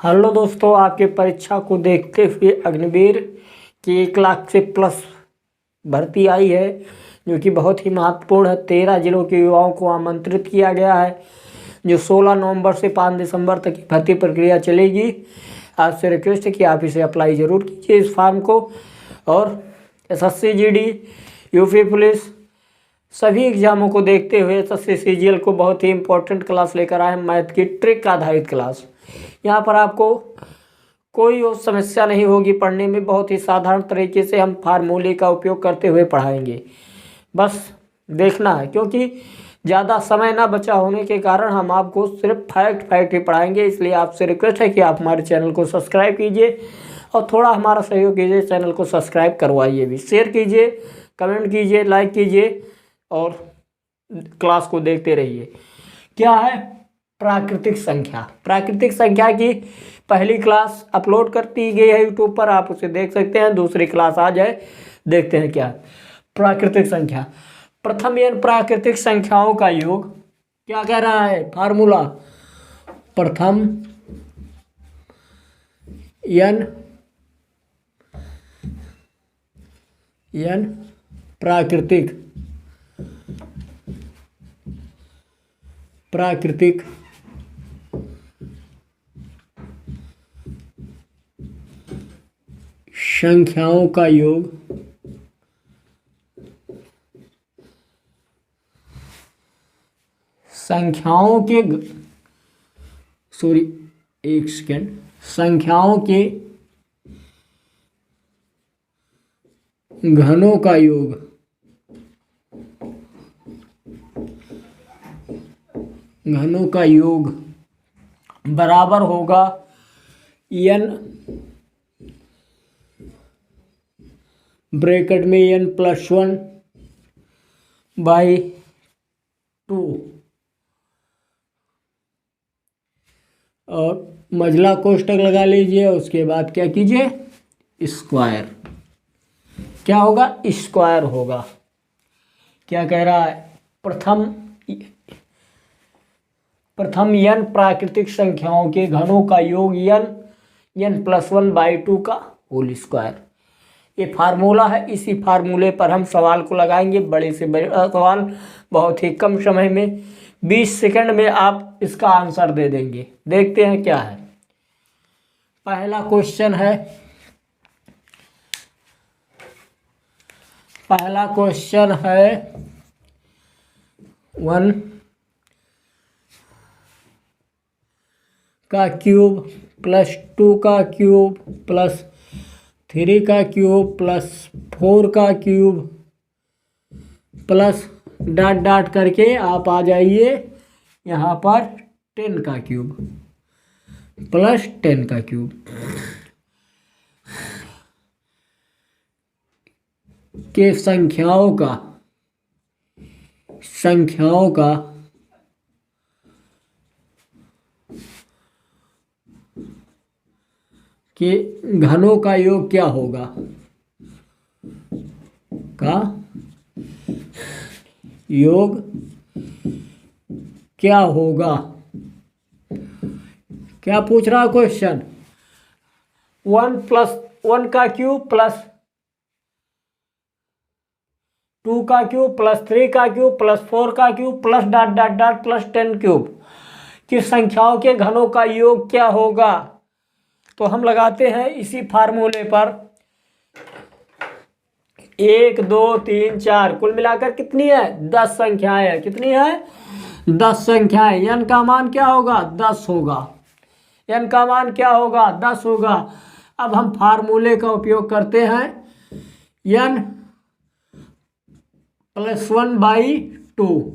Hello दोस्तों, आपके परीक्षा को देखते हुए अग्निवीर की 1 लाख से प्लस भर्ती आई है, जो कि बहुत ही महत्वपूर्ण है। 13 जिलों के युवाओं को आमंत्रित किया गया है, जो 16 नवंबर से 5 दिसंबर तक की भर्ती प्रक्रिया चलेगी। आपसे रिक्वेस्ट है कि आप इसे अप्लाई ज़रूर कीजिए इस फॉर्म को। और एसएससी जीडी, यूपी पुलिस सभी एग्जामों को देखते हुए एसएससी सीजीएल को बहुत ही इंपॉर्टेंट क्लास लेकर आए हैं, मैथ की ट्रिक आधारित क्लास। यहाँ पर आपको कोई और समस्या नहीं होगी पढ़ने में। बहुत ही साधारण तरीके से हम फार्मूले का उपयोग करते हुए पढ़ाएंगे, बस देखना है। क्योंकि ज़्यादा समय ना बचा होने के कारण हम आपको सिर्फ फैक्ट ही पढ़ाएंगे। इसलिए आपसे रिक्वेस्ट है कि आप हमारे चैनल को सब्सक्राइब कीजिए और थोड़ा हमारा सहयोग कीजिए। चैनल को सब्सक्राइब करवाइए भी, शेयर कीजिए, कमेंट कीजिए, लाइक कीजिए और क्लास को देखते रहिए। क्या है? प्राकृतिक संख्या। प्राकृतिक संख्या की पहली क्लास अपलोड कर दी गई है यूट्यूब पर, आप उसे देख सकते हैं। दूसरी क्लास आ जाए, देखते हैं क्या है। प्राकृतिक संख्या, प्रथम n प्राकृतिक संख्याओं का योग। क्या कह रहा है फार्मूला? प्रथम n प्राकृतिक संख्याओं का योग संख्याओं के संख्याओं के घनों का योग। घनों का योग बराबर होगा n ब्रैकेट में n+1/2 और मझला कोष्ठक लगा लीजिए। उसके बाद क्या कीजिए? स्क्वायर। क्या होगा? स्क्वायर होगा। क्या कह रहा है? प्रथम n प्राकृतिक संख्याओं के घनों का योग n+1/2 का होल स्क्वायर। ये फार्मूला है। इसी फार्मूले पर हम सवाल को लगाएंगे, बड़े से बड़े सवाल, बहुत ही कम समय में। 20 सेकंड में आप इसका आंसर दे देंगे। देखते हैं क्या है। पहला क्वेश्चन है 1 का क्यूब प्लस 2 का क्यूब प्लस 3 का क्यूब प्लस 4 का क्यूब प्लस डॉट करके आप आ जाइए यहाँ पर 10 का क्यूब प्लस 10 का क्यूब के संख्याओं का के घनों का योग क्या होगा? क्या होगा? क्या पूछ रहा क्वेश्चन? 1 का क्यूब प्लस 2 का क्यूब प्लस 3 का क्यूब प्लस 4 का cube plus dot plus 10 cube की संख्याओं के घनों का योग क्या होगा? तो हम लगाते हैं इसी फार्मूले पर। 1 2 3 4 कुल मिलाकर कितनी है? 10 संख्याएं हैं। कितनी है? 10 संख्याएं। n का मान क्या होगा? 10 होगा। n का मान क्या होगा? 10 होगा। अब हम फार्मूले का उपयोग करते हैं। n+1/2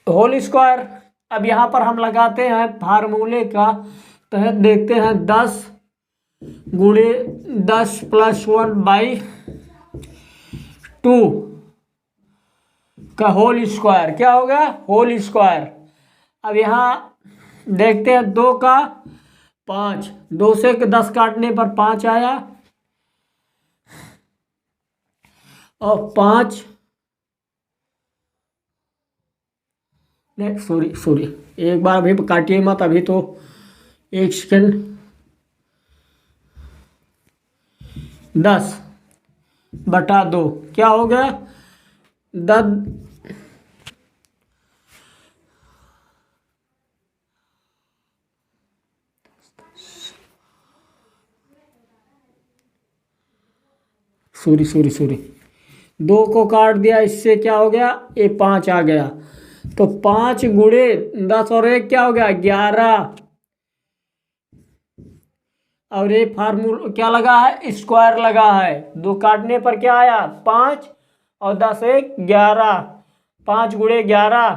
whole square. अब यहाँ पर हम लगाते हैं फार्मूले का तहत, देखते हैं 10 गुणे 10 + 1/2 का होल स्क्वायर। क्या होगा? Whole square. अब यहाँ देखते हैं 2 का 5, 2 से 10 काटने पर 5 आया और 5 नहीं, सॉरी सॉरी, एक बार अभी काटिए मत, अभी तो 1 सेकेंड। 10/2 क्या हो गया? 10। सॉरी सॉरी सॉरी, 2 को काट दिया, इससे क्या हो गया? ये 5 आ गया, तो 5 गुणे 10 और 1 क्या हो गया? 11। और ये फार्मूला क्या लगा है? स्क्वायर लगा है। 2 काटने पर क्या आया? 5 और 10 1 11। 5 गुणे 11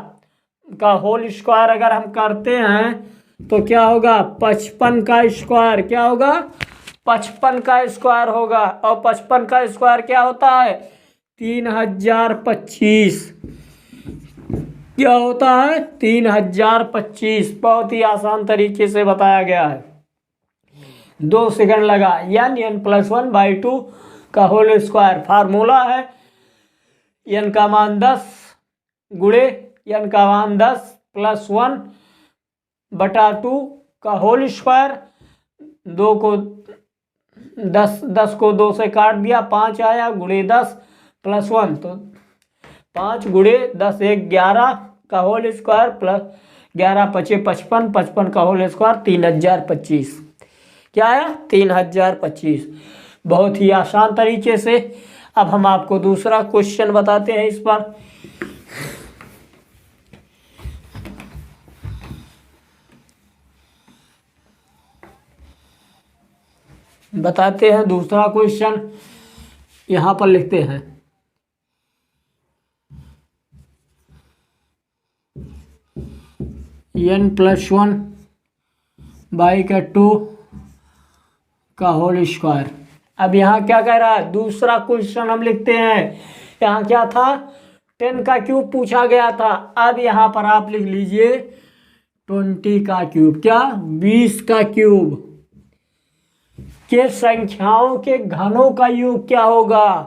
का होल स्क्वायर अगर हम करते हैं तो क्या होगा? 55 का स्क्वायर। क्या होगा? 55 का स्क्वायर होगा। और 55 का स्क्वायर क्या होता है? 3025। क्या होता है? 3025। बहुत ही आसान तरीके से बताया गया है। 2 सेकंड लगा। n+1/2 का होल स्क्वायर फार्मूला है। n का मान 10 गुणे n का मान 10 + 1/2 का होल स्क्वायर। 2 को 10 को 2 से काट दिया, 5 आया, गुणे 10 + 1, तो 5 गुणे 10 1 11 का होल स्क्वायर प्लस 11 5 55, 55 का होल स्क्वायर 3025। क्या आया? 3025। बहुत ही आसान तरीके से। अब हम आपको दूसरा क्वेश्चन बताते हैं इस पर। बताते हैं दूसरा क्वेश्चन, यहाँ पर लिखते हैं। n+1/2 का होल स्क्वायर। अब यहाँ क्या कह रहा है? दूसरा क्वेश्चन हम लिखते हैं। यहाँ क्या था? 10 का क्यूब पूछा गया था। अब यहाँ पर आप लिख लीजिए 20 का क्यूब। क्या? 20 का क्यूब के संख्याओं के घनों का योग क्या होगा?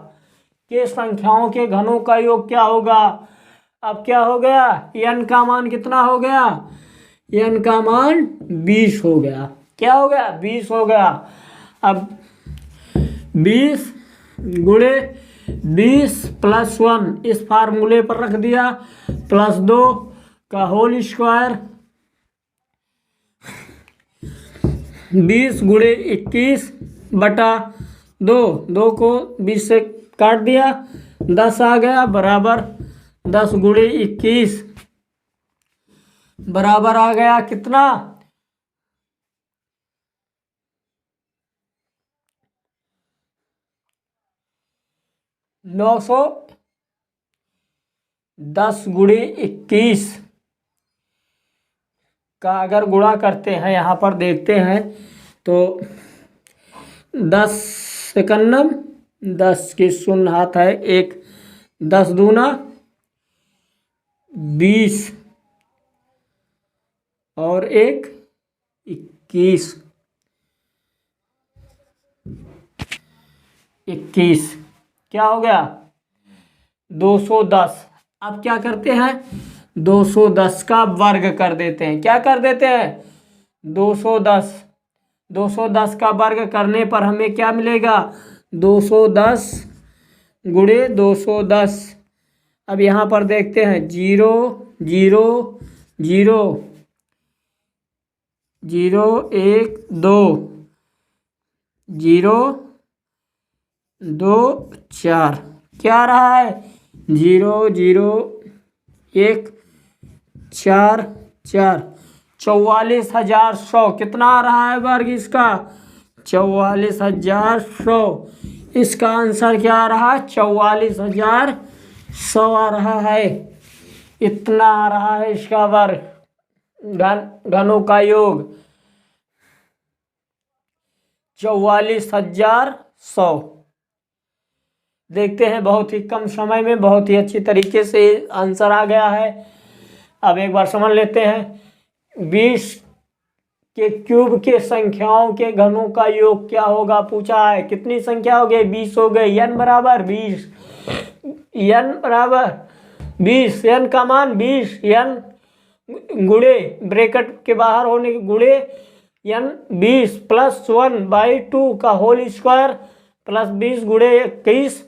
के संख्याओं के घनों का योग क्या होगा? अब क्या हो गया? n का मान कितना हो गया? n का मान 20 हो गया। क्या हो गया? 20 हो गया। अब 20 गुणे 20 + 1 इस फार्मूले पर रख दिया, +2 का होल स्क्वायर। 20 गुणे 21/2, 2 को 20 से काट दिया, 10 आ गया, बराबर 10 गुणे 21 बराबर आ गया कितना? 910 गुणे 21 का अगर गुणा करते हैं, यहाँ पर देखते हैं तो 10 सेकंड, 10 की शून्य हाथ है, 1 10 दूना 20 और 1 21। 21 क्या हो गया? 210। अब क्या करते हैं? 210 का वर्ग कर देते हैं। क्या कर देते हैं? 210। 210 का वर्ग करने पर हमें क्या मिलेगा? 210 गुणे 210। अब यहाँ पर देखते हैं 0 0 0 0 1 2 0 2 4। क्या रहा है? 0 0 1 4 4। 44,100 कितना आ रहा है वर्ग इसका? 44,100। इसका आंसर क्या आ रहा है? 44,100 आ रहा है। इतना आ रहा है इसका वर्ग। घनों का योग 44,100। देखते हैं बहुत ही कम समय में बहुत ही अच्छी तरीके से आंसर आ गया है। अब एक बार समझ लेते हैं। 20 के क्यूब के संख्याओं के घनों का योग क्या होगा पूछा है। कितनी संख्या हो गई? 20 हो गई। n बराबर 20, n बराबर 20, n का मान 20, n गुणे ब्रैकेट के बाहर होने के गुणे n 20 + 1/2 का होल स्क्वायर प्लस 20 गुणे 21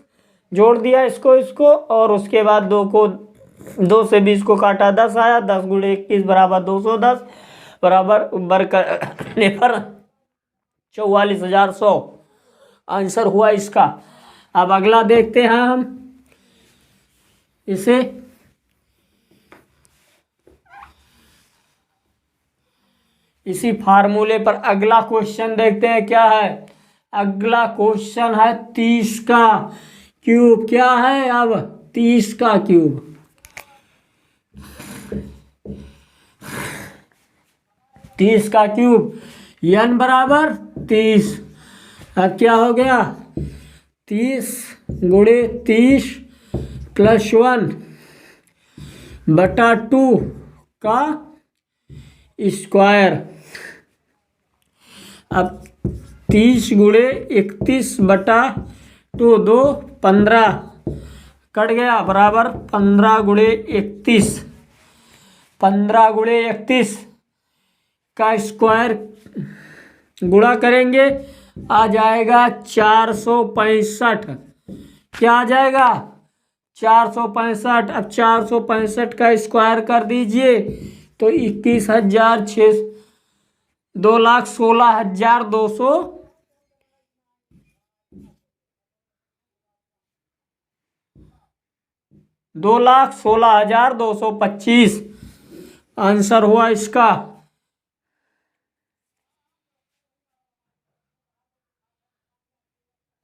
जोड़ दिया इसको और उसके बाद 2 से 20 को काटा 10 आया। 10 गुणे 21 बराबर 210 बराबर वर्ग करने पर 44,100 आंसर हुआ इसका। अब अगला देखते हैं हम इसे। इसी फार्मूले पर अगला क्वेश्चन देखते हैं क्या है। अगला क्वेश्चन है 30 का क्यूब। क्या है अब 30 का क्यूब। 30 का क्यूब n बराबर 30। अब क्या हो गया 30 गुणे 30 + 1/2 का स्क्वायर। अब 30 गुणे 31/2 2 15 कट गया बराबर 15 गुणे 31। 15 गुणे 31 का स्क्वायर गुणा करेंगे आ जाएगा 465। क्या आ जाएगा 465। अब 465 का स्क्वायर कर दीजिए तो 21,600 2,16,200 2,16,225 आंसर हुआ इसका।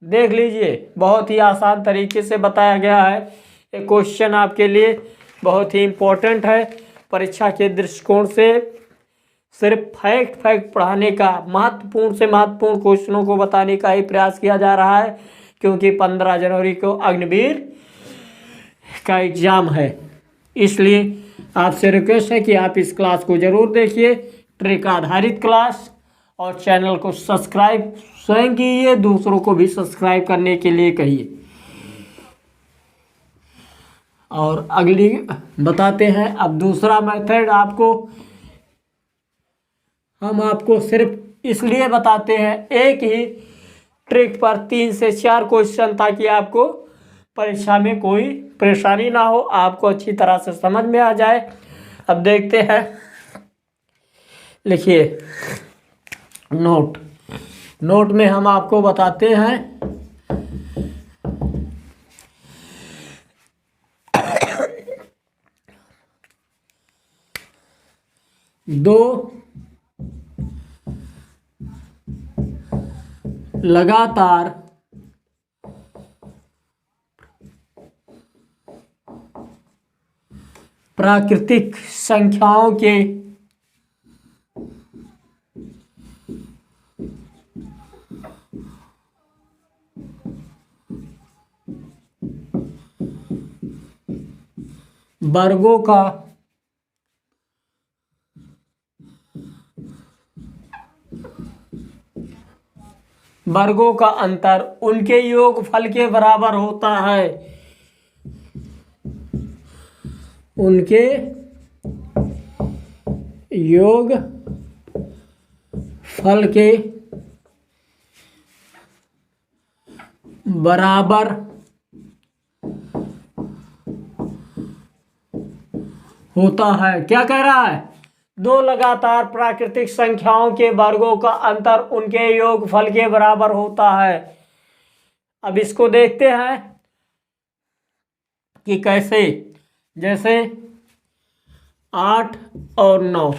देख लीजिए बहुत ही आसान तरीके से बताया गया है। ये क्वेश्चन आपके लिए बहुत ही इम्पोर्टेंट है परीक्षा के दृष्टिकोण से। सिर्फ फैक्ट पढ़ाने का महत्वपूर्ण से महत्वपूर्ण क्वेश्चनों को बताने का ही प्रयास किया जा रहा है, क्योंकि 15 जनवरी को अग्निवीर का एग्ज़ाम है। इसलिए आपसे रिक्वेस्ट है कि आप इस क्लास को ज़रूर देखिए, ट्रिक आधारित क्लास। और चैनल को सब्सक्राइब स्वयं कीजिए, दूसरों को भी सब्सक्राइब करने के लिए कहिए। और अगली बताते हैं अब दूसरा मेथड। हम आपको सिर्फ इसलिए बताते हैं एक ही ट्रिक पर 3 से 4 क्वेश्चन, ताकि आपको परीक्षा में कोई परेशानी ना हो, आपको अच्छी तरह से समझ में आ जाए। अब देखते हैं, लिखिए नोट में हम आपको बताते हैं 2 लगातार प्राकृतिक संख्याओं के वर्गों का अंतर उनके योगफल के बराबर होता है। उनके योगफल के बराबर होता है। क्या कह रहा है 2 लगातार प्राकृतिक संख्याओं के वर्गों का अंतर उनके योगफल के बराबर होता है। अब इसको देखते हैं कि कैसे। जैसे 8 और 9,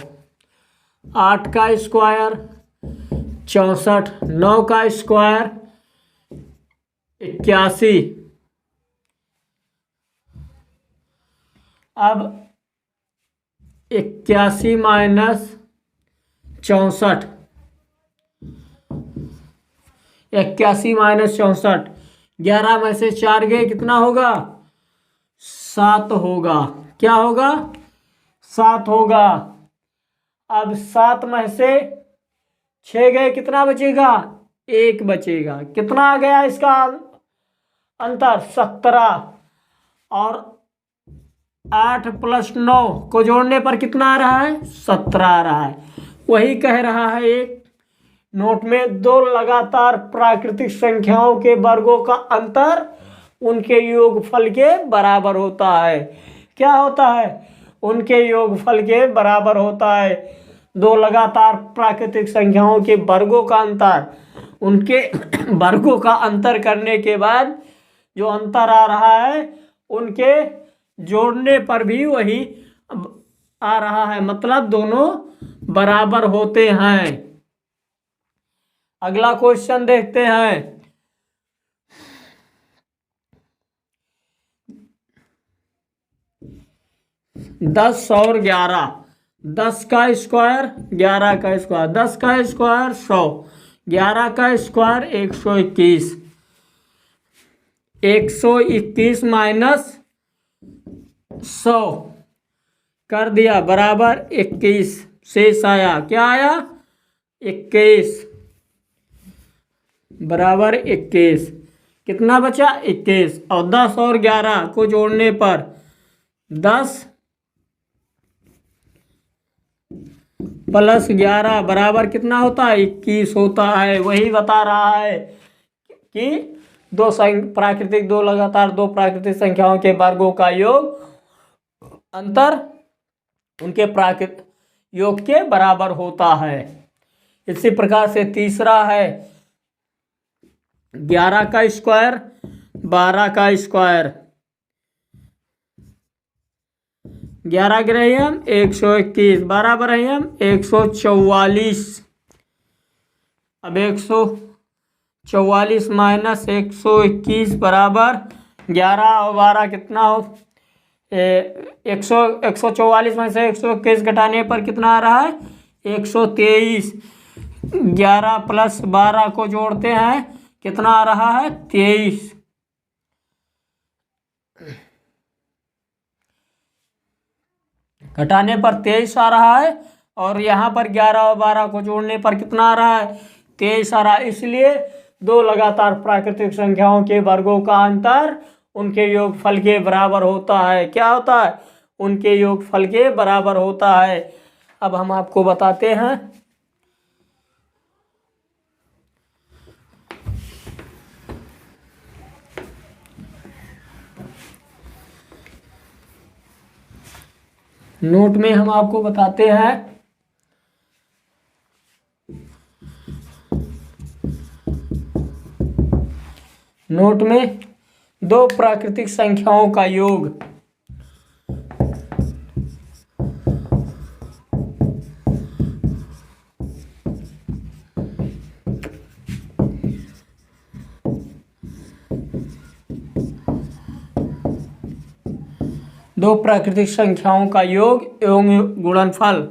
8 का स्क्वायर 64, 9 का स्क्वायर 81। अब 81 माइनस 64, 81 माइनस 64, 11 में से 4 गए कितना होगा 7 होगा। क्या होगा 7 होगा। अब 7 में से 6 गए कितना बचेगा 1 बचेगा। कितना आ गया इसका अंतर 17। और 8 + 9 को जोड़ने पर कितना आ रहा है? 17 आ रहा है। वही कह रहा है एक नोट में, दो लगातार प्राकृतिक संख्याओं के वर्गों का अंतर उनके योगफल के बराबर होता है। क्या होता है? उनके योगफल के बराबर होता है। दो लगातार प्राकृतिक संख्याओं के वर्गों का अंतर, उनके वर्गों का अंतर करने के बाद जो अंतर आ रहा है उनके जोड़ने पर भी वही आ रहा है, मतलब दोनों बराबर होते हैं। अगला क्वेश्चन देखते हैं। 10 और 11, 10 का स्क्वायर 11 का स्क्वायर, 10 का स्क्वायर 100, 11 का स्क्वायर 121, 121 माइनस 100 कर दिया बराबर 21। शेष आया, क्या आया? 21 बराबर 21। कितना बचा? 21। और 10 और 11 को जोड़ने पर 10 + 11 बराबर कितना होता है? 21 होता है। वही बता रहा है कि दो लगातार दो प्राकृतिक संख्याओं के वर्गों का योग अंतर उनके प्राकृतिक योग के बराबर होता है। इसी प्रकार से तीसरा है 11 का स्क्वायर 12 का स्क्वायर, 11 ग्रहम 121, 12 ग्रहम 144। अब 144 माइनस 121 बराबर 11 और 12 कितना हो? 144 में से 121 घटाने पर कितना आ रहा है? 123। 11 + 12 को जोड़ते हैं, कितना आ रहा है? 23। घटाने पर 23 आ रहा है और यहाँ पर 11 और 12 को जोड़ने पर कितना आ रहा है? 23 आ रहा है। इसलिए दो लगातार प्राकृतिक संख्याओं के वर्गों का अंतर उनके योगफल के बराबर होता है। क्या होता है? उनके योगफल के बराबर होता है। अब हम आपको बताते हैं। नोट में हम आपको बताते हैं। नोट में दो प्राकृतिक संख्याओं का योग दो प्राकृतिक संख्याओं का योग एवं गुणनफल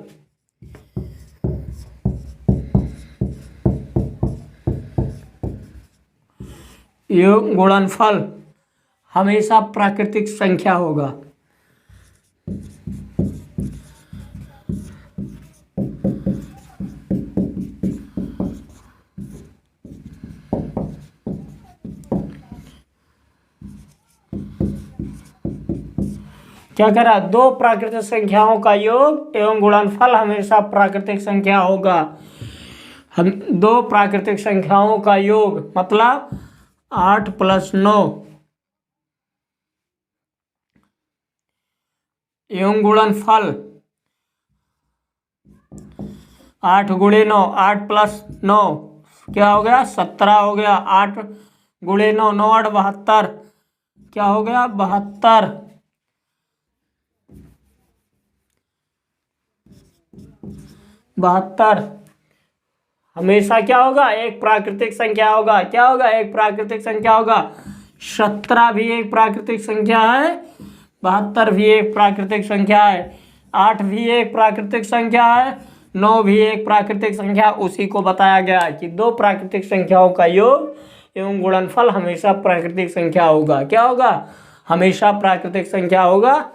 हमेशा प्राकृतिक संख्या होगा। क्या करा? दो प्राकृतिक संख्याओं का योग एवं गुणनफल हमेशा प्राकृतिक संख्या होगा। हम दो प्राकृतिक संख्याओं का योग मतलब 8 + 9 एवं गुणनफल 8 × 9, 8 + 9 क्या हो गया? 17 हो गया। 8 × 9, 9 × 8 72, क्या हो गया? 72। हमेशा क्या होगा? एक प्राकृतिक संख्या होगा। क्या होगा? एक प्राकृतिक संख्या होगा। 17 भी एक प्राकृतिक संख्या है, 72 भी एक प्राकृतिक संख्या है, 8 भी एक प्राकृतिक संख्या है, 9 भी एक प्राकृतिक संख्या। उसी को बताया गया है कि दो प्राकृतिक संख्याओं का योग एवं गुणनफल हमेशा प्राकृतिक संख्या होगा। क्या होगा? हमेशा प्राकृतिक संख्या होगा।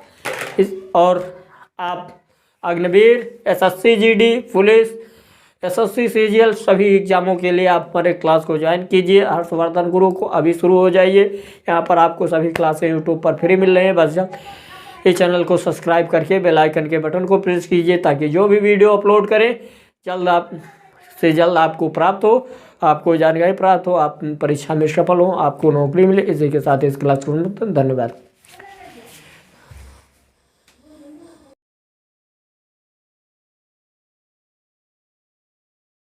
और आप Agniveer, SSC GD, police, SSC CGL सभी एग्जामों के लिए आप हमारे क्लास को ज्वाइन कीजिए। हर्षवर्धन गुरु को अभी शुरू हो जाइए। यहाँ पर आपको सभी क्लासें यूट्यूब पर फ्री मिल रही हैं। बस जब इस चैनल को सब्सक्राइब करके बेल आइकन के बटन को प्रेस कीजिए ताकि जो भी वीडियो अपलोड करें जल्द आपको प्राप्त हो, आपको जानकारी प्राप्त हो, आप परीक्षा में सफल हो, आपको नौकरी मिले। इसी के साथ इस क्लास को धन्यवाद।